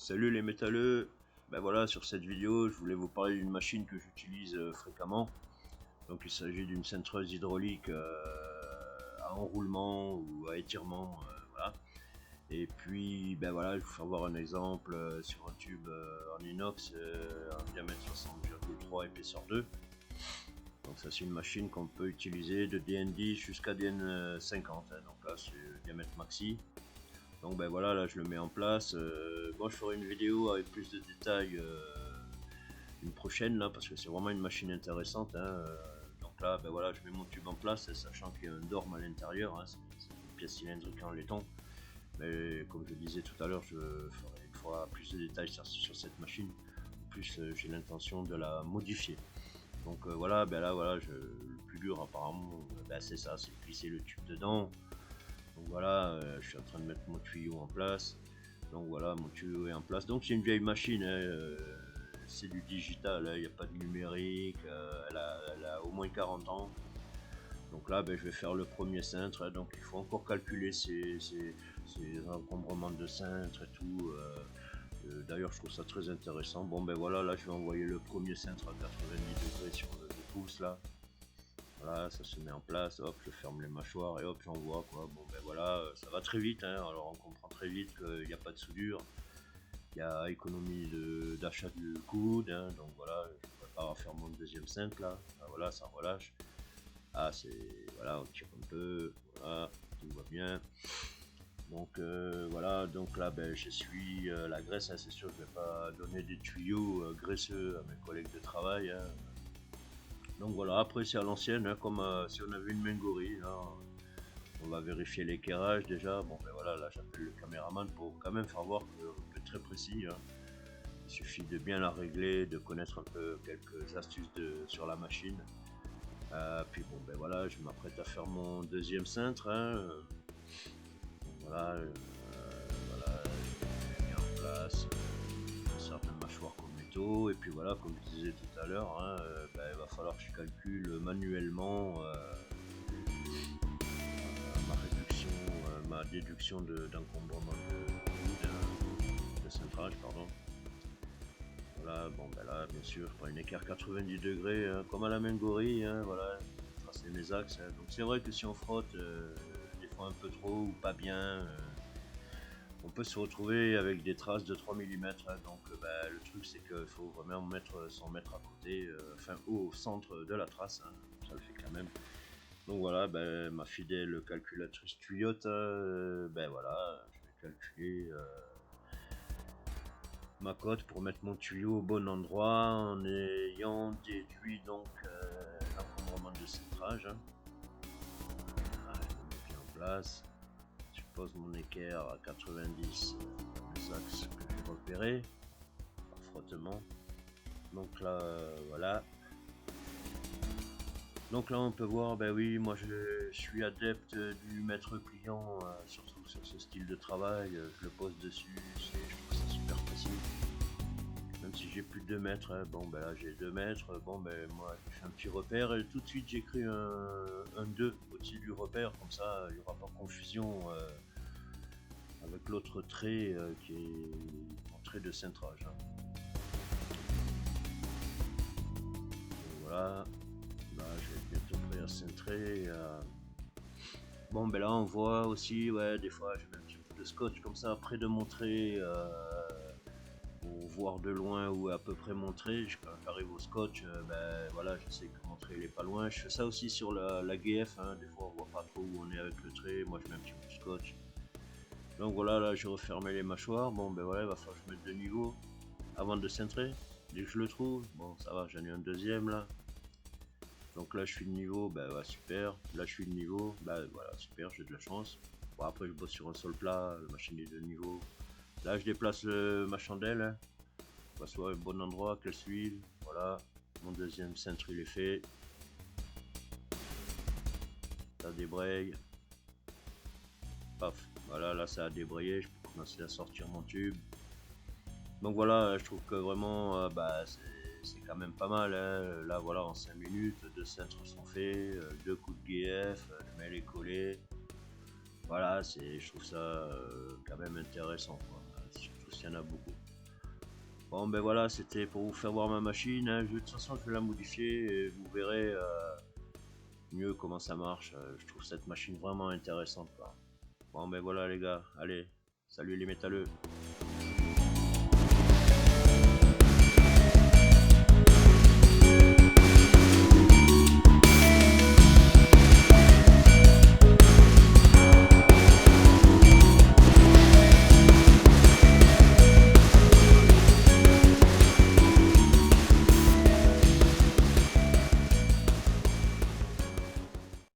Salut les métalleux. Ben voilà, sur cette vidéo, je voulais vous parler d'une machine que j'utilise fréquemment. Donc il s'agit d'une cintreuse hydraulique à enroulement ou à étirement, voilà. Et puis ben voilà, je vais vous faire voir un exemple sur un tube en inox en diamètre 60,3 épaisseur 2. Donc ça c'est une machine qu'on peut utiliser de DN10 jusqu'à DN50, hein. Donc là c'est le diamètre maxi. Donc ben voilà, là je le mets en place. Bon, je ferai une vidéo avec plus de détails une prochaine là, parce que c'est vraiment une machine intéressante, hein. Donc là, ben voilà, je mets mon tube en place, sachant qu'il y a un dorme à l'intérieur, hein. C'est une pièce cylindrique en laiton. Mais comme je disais tout à l'heure, je ferai une fois plus de détails sur cette machine. En plus, j'ai l'intention de la modifier. Donc voilà, ben là voilà, le plus dur apparemment, ben, c'est ça, c'est glisser le tube dedans. Donc voilà, je suis en train de mettre mon tuyau en place. Donc voilà, mon tuyau est en place. Donc c'est une vieille machine, hein, c'est du digital, hein, il n'y a pas de numérique, elle a au moins 40 ans. Donc là, ben, je vais faire le premier cintre, hein. Donc il faut encore calculer ces encombrements de cintre et tout. D'ailleurs, je trouve ça très intéressant. Bon ben voilà, là je vais envoyer le premier cintre à 90 degrés sur le pouce là. Voilà, ça se met en place, hop, je ferme les mâchoires et hop, j'envoie quoi. Bon ben voilà, ça va très vite, hein. Alors on comprend très vite qu'il n'y a pas de soudure, il y a économie d'achat du coude, hein. Donc voilà, je prépare à faire mon deuxième cintre là. Ah, voilà, ça relâche. Ah, voilà, on tire un peu, voilà, tout va bien. Donc voilà, donc là ben j'essuie la graisse, hein. C'est sûr que je vais pas donner des tuyaux graisseux à mes collègues de travail, hein. Donc voilà, après c'est à l'ancienne, hein, comme si on avait une Mengori, hein. On va vérifier l'éclairage déjà. Bon ben voilà, là j'appelle le caméraman pour quand même faire voir qu'on peut être très précis, hein. Il suffit de bien la régler, de connaître un peu quelques astuces sur la machine. Puis bon ben voilà, je m'apprête à faire mon deuxième cintre, hein. Voilà, voilà, je mets en place certaines mâchoires comme métaux. Et puis voilà, comme je disais tout à l'heure, hein, ben, il va falloir que je calcule manuellement ma déduction d'encombrement de cintrage, pardon. Voilà, bon ben là, bien sûr, je prends une écart 90 degrés, hein, comme à la Mengori, hein, voilà, tracer mes axes, hein. Donc c'est vrai que si on frotte des fois un peu trop ou pas bien, on peut se retrouver avec des traces de 3 mm, hein. Donc ben, le truc c'est qu'il faut vraiment s'en mettre à côté, enfin au centre de la trace, hein, ça le fait quand même. Donc voilà, ben, ma fidèle calculatrice tuyaute, ben voilà, je vais calculer ma cote pour mettre mon tuyau au bon endroit en ayant déduit donc l'encombrement de cintrage, hein. Voilà, je le mets bien en place. Je pose mon équerre à 90 les axes que j'ai repérés par frottement. Donc là, voilà. Donc là on peut voir, ben oui, moi je suis adepte du mètre pliant, surtout sur ce style de travail, je le pose dessus, je trouve ça super précis. Même si j'ai plus de 2 mètres, hein, bon ben là j'ai 2 mètres, bon ben moi j'ai fait un petit repère et tout de suite j'écris un 2 au-dessus du repère, comme ça il n'y aura pas confusion avec l'autre trait qui est mon trait de cintrage, hein. Donc voilà. Là, je vais bientôt prêt à cintrer. Bon, ben là, on voit aussi, ouais, des fois, je mets un petit peu de scotch comme ça près de mon trait pour voir de loin où est à peu près mon trait. Quand j'arrive au scotch, ben voilà, je sais que mon trait il est pas loin. Je fais ça aussi sur la GF, hein. Des fois, on voit pas trop où on est avec le trait. Moi, je mets un petit peu de scotch. Donc voilà, là, j'ai refermé les mâchoires. Bon, ben voilà, il va falloir que je mette de niveau avant de cintrer. Dès que je le trouve, bon, ça va, j'en ai un deuxième là. Donc là je suis de niveau, bah ouais, super. Là je suis de niveau, bah voilà, super, j'ai de la chance. Bon, après je bosse sur un sol plat, la machine est de niveau. Là je déplace ma chandelle, hein. On va soit au bon endroit, qu'elle suive. Voilà, mon deuxième cintre il est fait. Ça débraye. Paf, voilà, là ça a débrayé, je peux commencer à sortir mon tube. Donc voilà, je trouve que vraiment, bah, c'est quand même pas mal, hein. Là voilà, en 5 minutes, 2 cintres sont faits, 2 coups de GF, le mail est collé. Voilà, je trouve ça quand même intéressant, quoi. Surtout s'il y en a beaucoup. Bon ben voilà, c'était pour vous faire voir ma machine, hein. De toute façon je vais la modifier et vous verrez mieux comment ça marche. Je trouve cette machine vraiment intéressante quoi. Bon ben voilà les gars, allez, salut les métalleux.